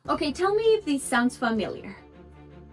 Okay, tell me if this sounds familiar.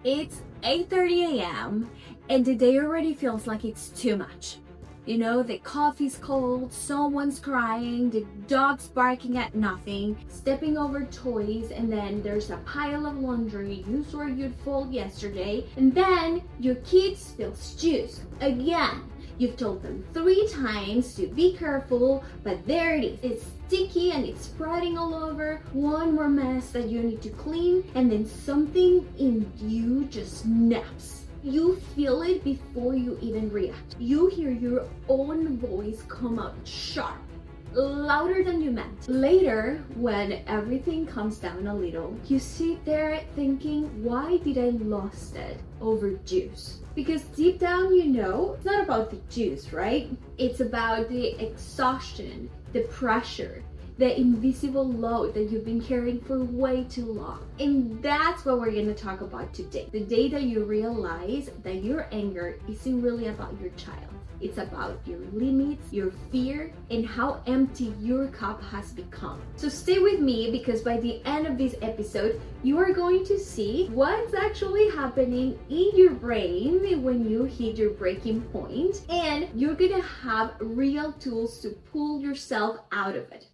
It's 8:30 a.m. and the day already feels like it's too much. You know, the coffee's cold, someone's crying, the dog's barking at nothing, stepping over toys, and then there's a pile of laundry you swore you'd fold yesterday, and then your kid spills juice again. You've told them 3 times to be careful, but there it is. It's sticky and it's spreading all over. One more mess that you need to clean, and then something in you just snaps. You feel it before you even react. You hear your own voice come out sharp, louder than you meant. Later, when everything calms down a little, you sit there thinking, why did I lost it over juice? Because deep down you know, it's not about the juice, right? It's about the exhaustion, the pressure, the invisible load that you've been carrying for way too long. And that's what we're gonna talk about today. The day that you realize that your anger isn't really about your child. It's about your limits, your fear, and how empty your cup has become. So stay with me, because by the end of this episode, you are going to see what's actually happening in your brain when you hit your breaking point, and you're gonna have real tools to pull yourself out of it.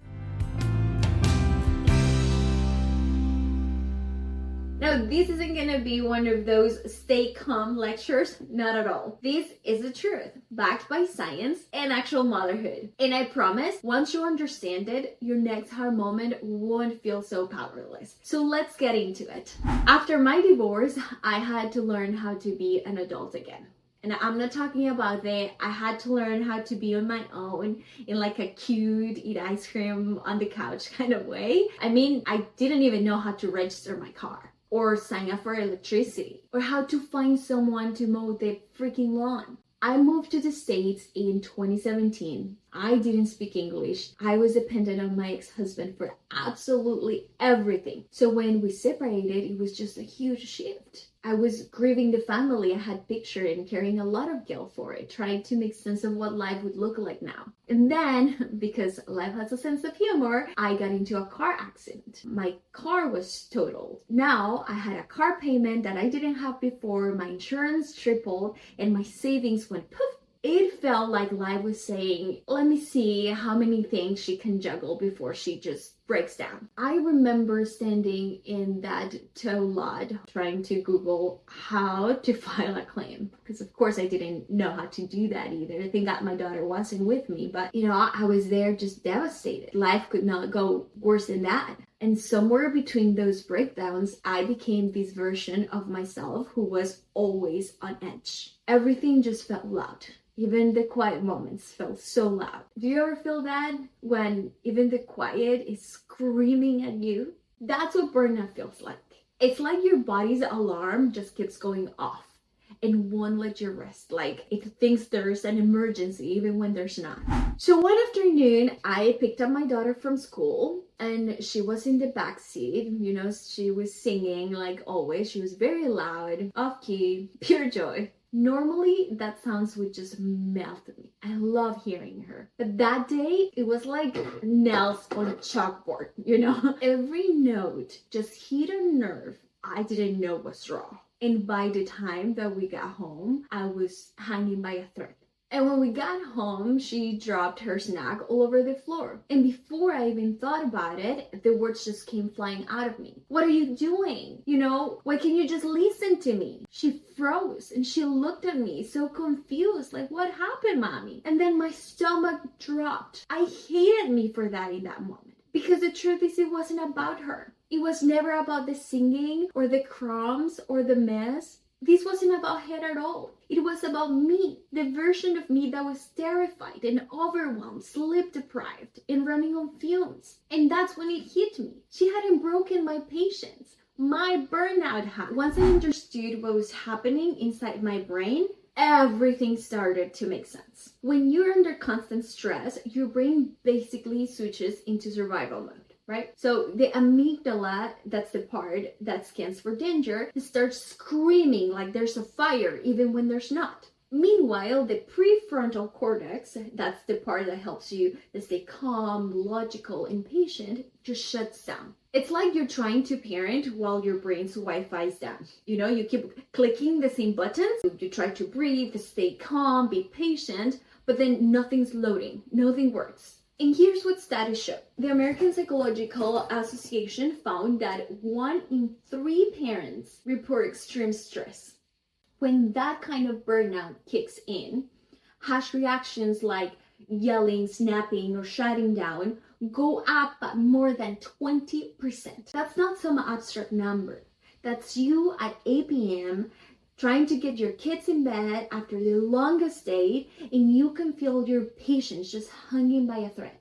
Now, this isn't gonna be one of those stay calm lectures, not at all. This is the truth, backed by science and actual motherhood. And I promise, once you understand it, your next hard moment won't feel so powerless. So let's get into it. After my divorce, I had to learn how to be an adult again. And I'm not talking about that I had to learn how to be on my own in like a cute, eat ice cream on the couch kind of way. I mean, I didn't even know how to register my car, or sign up for electricity, or how to find someone to mow the freaking lawn. I moved to the States in 2017. I didn't speak English. I was dependent on my ex-husband for absolutely everything. So when we separated, it was just a huge shift. I was grieving the family I had pictured and carrying a lot of guilt for it, trying to make sense of what life would look like now. And then, because life has a sense of humor, I got into a car accident. My car was totaled. Now I had a car payment that I didn't have before, my insurance tripled, and my savings went poof. It felt like life was saying, let me see how many things she can juggle before she just breaks down. I remember standing in that tow lot trying to Google how to file a claim, because of course I didn't know how to do that either. I think that my daughter wasn't with me, but I was there just devastated. Life could not go worse than that. And somewhere between those breakdowns, I became this version of myself who was always on edge. Everything just felt loud. Even the quiet moments felt so loud. Do you ever feel that? When even the quiet is screaming at you? That's what burnout feels like. It's like your body's alarm just keeps going off and won't let you rest. Like it thinks there's an emergency even when there's not. So one afternoon, I picked up my daughter from school and she was in the back seat. She was singing like always. She was very loud, off key, pure joy. Normally, that sounds would just melt me. I love hearing her. But that day, it was like nails on a chalkboard, Every note just hit a nerve I didn't know was wrong. And by the time that we got home, I was hanging by a thread. And when we got home, she dropped her snack all over the floor. And before I even thought about it, the words just came flying out of me. What are you doing? Why can't you just listen to me? She froze and she looked at me so confused, like, what happened, mommy? And then my stomach dropped. I hated me for that in that moment. Because the truth is, it wasn't about her. It was never about the singing or the crumbs or the mess. This wasn't about her at all. It was about me, the version of me that was terrified and overwhelmed, sleep-deprived, and running on fumes. And that's when it hit me. She hadn't broken my patience. My burnout had. Once I understood what was happening inside my brain, everything started to make sense. When you're under constant stress, your brain basically switches into survival mode. Right? So the amygdala, that's the part that scans for danger, starts screaming like there's a fire even when there's not. Meanwhile, the prefrontal cortex, that's the part that helps you to stay calm, logical, and patient, just shuts down. It's like you're trying to parent while your brain's Wi-Fi is down. You keep clicking the same buttons. You try to breathe, stay calm, be patient, but then nothing's loading. Nothing works. And here's what studies show. The American Psychological Association found that 1 in 3 parents report extreme stress. When that kind of burnout kicks in, harsh reactions like yelling, snapping, or shutting down go up by more than 20%. That's not some abstract number. That's you at 8 p.m. trying to get your kids in bed after the longest day, and you can feel your patience just hanging by a thread.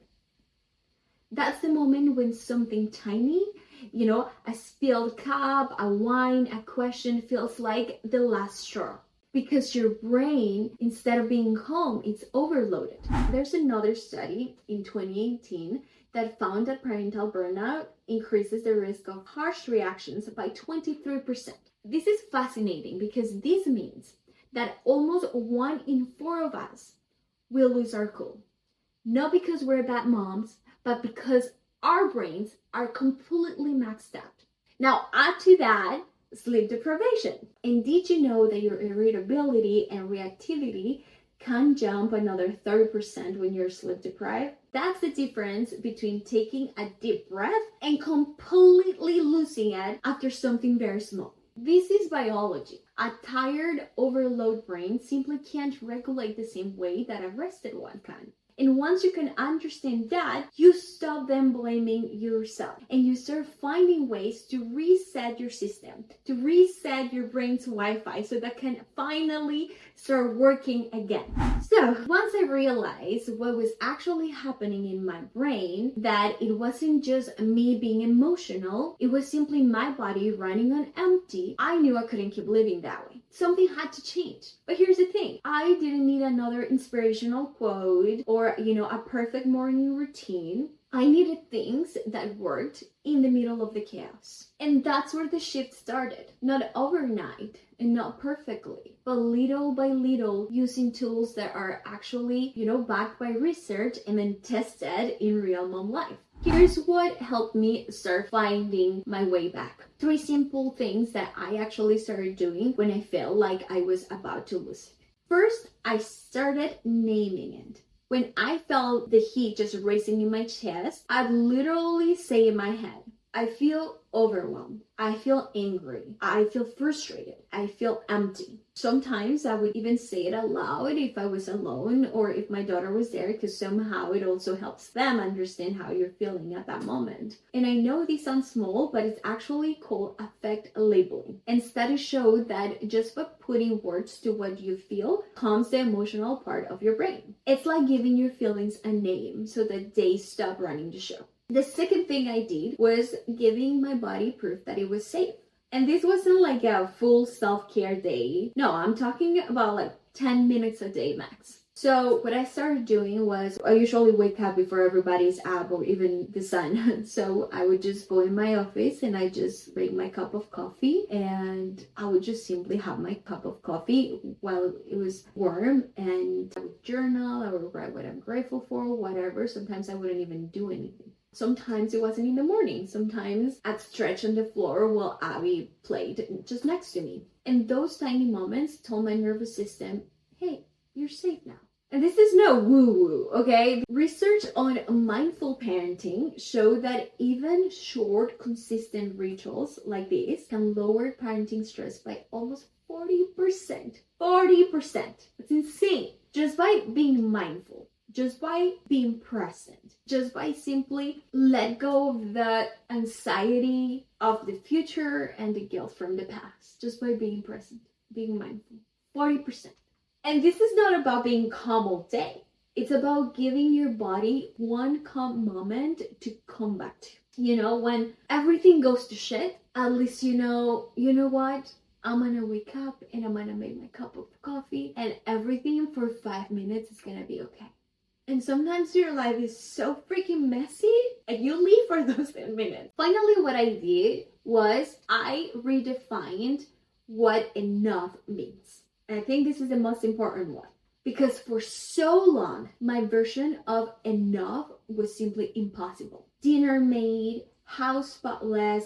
That's the moment when something tiny, a spilled cup, a wine, a question feels like the last straw. Because your brain, instead of being calm, it's overloaded. There's another study in 2018 that found that parental burnout increases the risk of harsh reactions by 23%. This is fascinating because this means that almost 1 in 4 of us will lose our cool. Not because we're bad moms, but because our brains are completely maxed out. Now, add to that sleep deprivation. And did you know that your irritability and reactivity can jump another 30% when you're sleep deprived? That's the difference between taking a deep breath and completely losing it after something very small. This is biology. A tired, overloaded brain simply can't regulate the same way that a rested one can. And once you can understand that, you stop then blaming yourself and you start finding ways to reset your system, to reset your brain's Wi-Fi so that can finally start working again. So once I realized what was actually happening in my brain, that it wasn't just me being emotional, it was simply my body running on empty, I knew I couldn't keep living that way. Something had to change. But here's the thing, I didn't need another inspirational quote or a perfect morning routine. I needed things that worked in the middle of the chaos. And that's where the shift started. Not overnight and not perfectly, but little by little, using tools that are actually, backed by research and then tested in real mom life. Here's what helped me start finding my way back. 3 simple things that I actually started doing when I felt like I was about to lose it. First, I started naming it. When I felt the heat just racing in my chest, I'd literally say in my head, I feel overwhelmed. I feel angry. I feel frustrated. I feel empty. Sometimes I would even say it aloud if I was alone or if my daughter was there, because somehow it also helps them understand how you're feeling at that moment. And I know this sounds small, but it's actually called affect labeling. And studies show that just by putting words to what you feel calms the emotional part of your brain. It's like giving your feelings a name so that they stop running the show. The second thing I did was giving my body proof that it was safe. And this wasn't like a full self-care day. No, I'm talking about like 10 minutes a day max. So what I started doing was I usually wake up before everybody's up or even the sun. So I would just go in my office and I just bring my cup of coffee and I would just simply have my cup of coffee while it was warm, and I would journal, I would write what I'm grateful for, whatever. Sometimes I wouldn't even do anything. Sometimes it wasn't in the morning. Sometimes I'd stretch on the floor while Abby played just next to me. And those tiny moments told my nervous system, hey, you're safe now. And this is no woo-woo, okay? Research on mindful parenting show that even short, consistent rituals like this can lower parenting stress by almost 40%. 40%. That's insane. Just by being mindful. Just by being present, just by simply let go of the anxiety of the future and the guilt from the past, just by being present, being mindful. 40%. And this is not about being calm all day. It's about giving your body one calm moment to come back to. When everything goes to shit, at least you know what? I'm gonna wake up and I'm gonna make my cup of coffee and everything for 5 minutes is gonna be okay. And sometimes your life is so freaking messy and you leave for those 10 minutes. Finally, what I did was I redefined what enough means. And I think this is the most important one. Because for so long, my version of enough was simply impossible. dinner made, house spotless,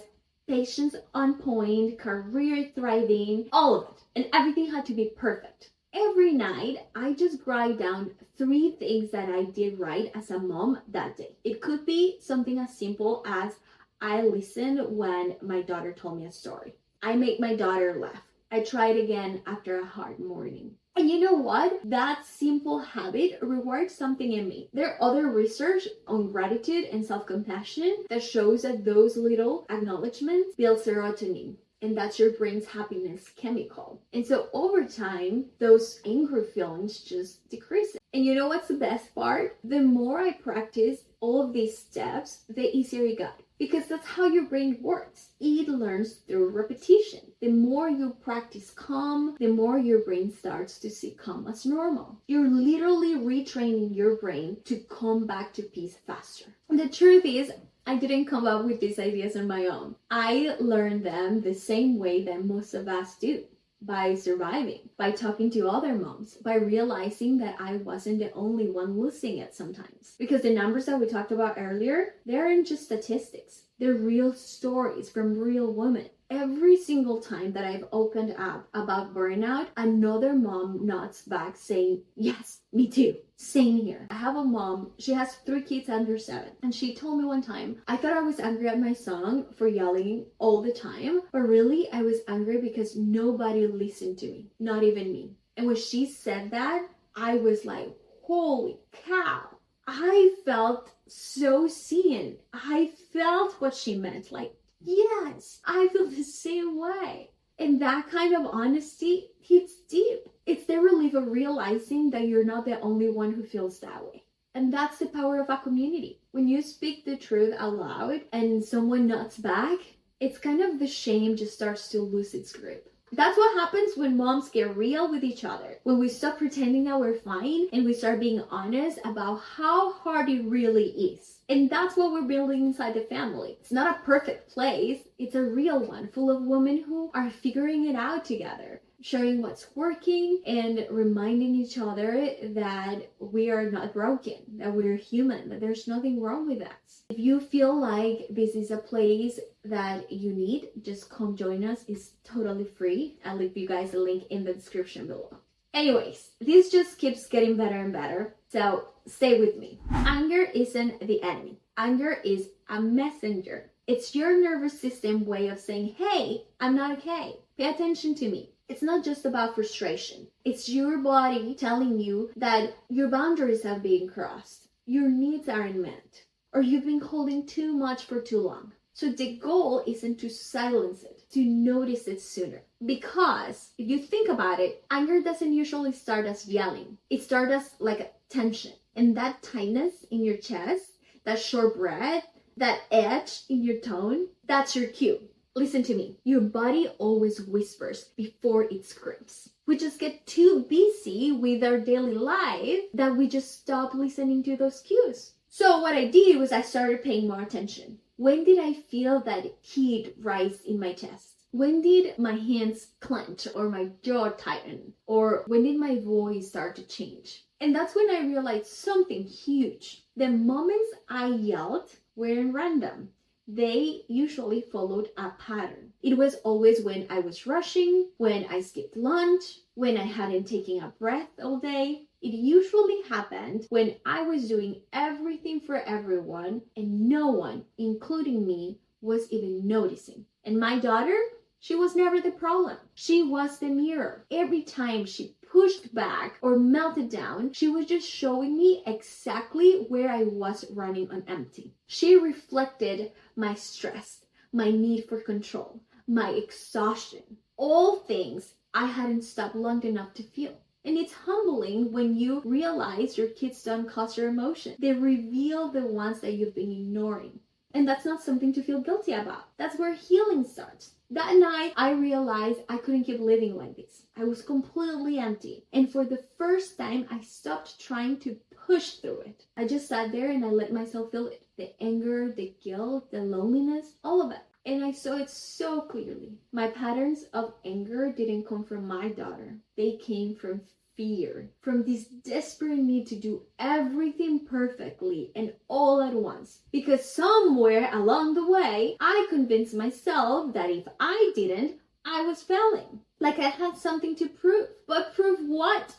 patience on point, career thriving, all of it. And everything had to be perfect. Every night, I just write down 3 things that I did right as a mom that day. It could be something as simple as I listened when my daughter told me a story. I made my daughter laugh. I tried again after a hard morning. And you know what? That simple habit rewards something in me. There are other research on gratitude and self-compassion that shows that those little acknowledgments build serotonin. And that's your brain's happiness chemical. And so over time, those anger feelings just decrease. And you know what's the best part? The more I practice all of these steps, the easier it got. Because that's how your brain works. It learns through repetition. The more you practice calm, the more your brain starts to see calm as normal. You're literally retraining your brain to come back to peace faster. And the truth is, I didn't come up with these ideas on my own. I learned them the same way that most of us do. By surviving, by talking to other moms, by realizing that I wasn't the only one losing it sometimes. Because the numbers that we talked about earlier, they aren't just statistics. They're real stories from real women. Every single time that I've opened up about burnout, another mom nods back saying, yes, me too. Same here. I have a mom, she has 3 kids under 7. And she told me one time, I thought I was angry at my son for yelling all the time. But really, I was angry because nobody listened to me, not even me. And when she said that, I was like, holy cow. I felt so seen. I felt what she meant. Like, yes, I feel the same way. And that kind of honesty hits deep. It's the relief of realizing that you're not the only one who feels that way. And that's the power of a community. When you speak the truth out loud and someone nods back, it's kind of the shame just starts to lose its grip. That's what happens when moms get real with each other. When we stop pretending that we're fine and we start being honest about how hard it really is. And that's what we're building inside the family. It's not a perfect place. It's a real one full of women who are figuring it out together, sharing what's working and reminding each other that we are not broken, that we're human, that there's nothing wrong with us. If you feel like this is a place that you need, just come join us. It's totally free. I'll leave you guys a link in the description below. Anyways, this just keeps getting better and better. So stay with me. Anger isn't the enemy. Anger is a messenger. It's your nervous system way of saying, hey, I'm not okay. Pay attention to me. It's not just about frustration. It's your body telling you that your boundaries have been crossed. Your needs aren't met. Or you've been holding too much for too long. So the goal isn't to silence it, to notice it sooner. Because if you think about it, anger doesn't usually start as yelling. It starts as like a tension. And that tightness in your chest, that short breath, that edge in your tone, that's your cue. Listen to me. Your body always whispers before it screams. We just get too busy with our daily life that we just stop listening to those cues. So what I did was I started paying more attention. When did I feel that heat rise in my chest? When did my hands clench or my jaw tighten? Or when did my voice start to change? And that's when I realized something huge. The moments I yelled weren't random. They usually followed a pattern. It was always when I was rushing, when I skipped lunch, when I hadn't taken a breath all day. It usually happened when I was doing everything for everyone and no one, including me, was even noticing. And my daughter, she was never the problem. She was the mirror. Every time she pushed back or melted down, she was just showing me exactly where I was running on empty. She reflected my stress, my need for control, my exhaustion, all things I hadn't stopped long enough to feel. And it's humbling when you realize your kids don't cause your emotion. They reveal the ones that you've been ignoring. And that's not something to feel guilty about. That's where healing starts. That night, I realized I couldn't keep living like this. I was completely empty. And for the first time, I stopped trying to push through it. I just sat there and I let myself feel it. The anger, the guilt, the loneliness, all of it. And I saw it so clearly. My patterns of anger didn't come from my daughter. They came from fear, from this desperate need to do everything perfectly and all at once. Because somewhere along the way, I convinced myself that if I didn't, I was failing. Like I had something to prove. But prove what?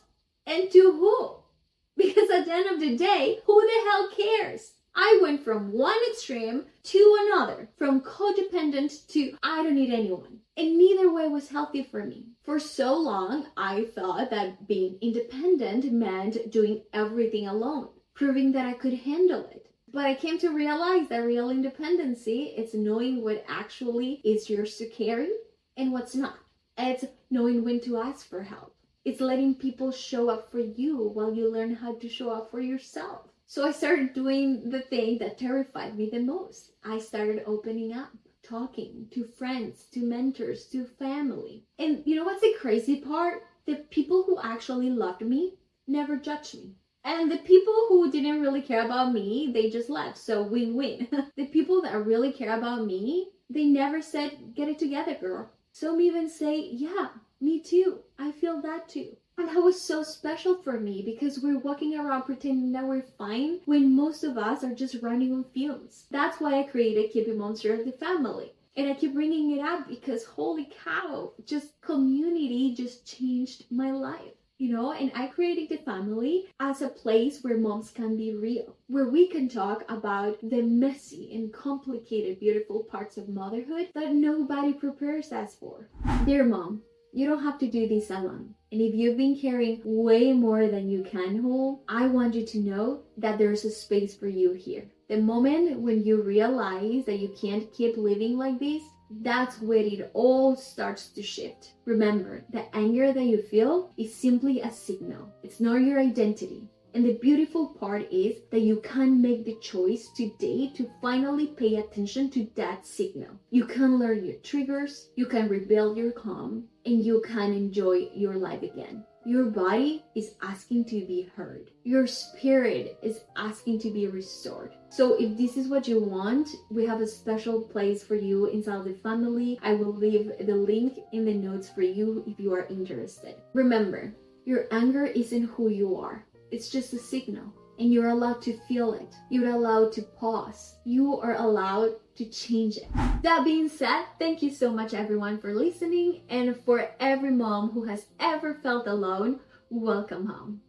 And to who? Because at the end of the day, who the hell cares? I went from one extreme to another, from codependent to I don't need anyone. And neither way was healthy for me. For so long, I thought that being independent meant doing everything alone, proving that I could handle it. But I came to realize that real independency is knowing what actually is yours to carry and what's not. It's knowing when to ask for help. It's letting people show up for you while you learn how to show up for yourself. So I started doing the thing that terrified me the most. I started opening up, talking to friends, to mentors, to family. And you know what's the crazy part? The people who actually loved me never judged me. And the people who didn't really care about me, they just left. So win-win. The people that really care about me, they never said, get it together, girl. Some even say, yeah, me too. I feel that too. And that was so special for me because we're walking around pretending that we're fine when most of us are just running on fumes. That's why I created Keep It Monster of the Family. And I keep bringing it up because holy cow, just community just changed my life. You know, and I created the family as a place where moms can be real, where we can talk about the messy and complicated, beautiful parts of motherhood that nobody prepares us for. Dear mom, you don't have to do this alone. And if you've been carrying way more than you can hold, I want you to know that there's a space for you here. The moment when you realize that you can't keep living like this, that's where it all starts to shift. Remember, the anger that you feel is simply a signal. It's not your identity. And the beautiful part is that you can make the choice today to finally pay attention to that signal. You can learn your triggers, you can rebuild your calm, and you can enjoy your life again. Your body is asking to be heard. Your spirit is asking to be restored. So if this is what you want, we have a special place for you inside the family. I will leave the link in the notes for you if you are interested. Remember, your anger isn't who you are. It's just a signal. And you're allowed to feel it. You're allowed to pause. You are allowed to change it. That being said, thank you so much everyone for listening. And for every mom who has ever felt alone, welcome home.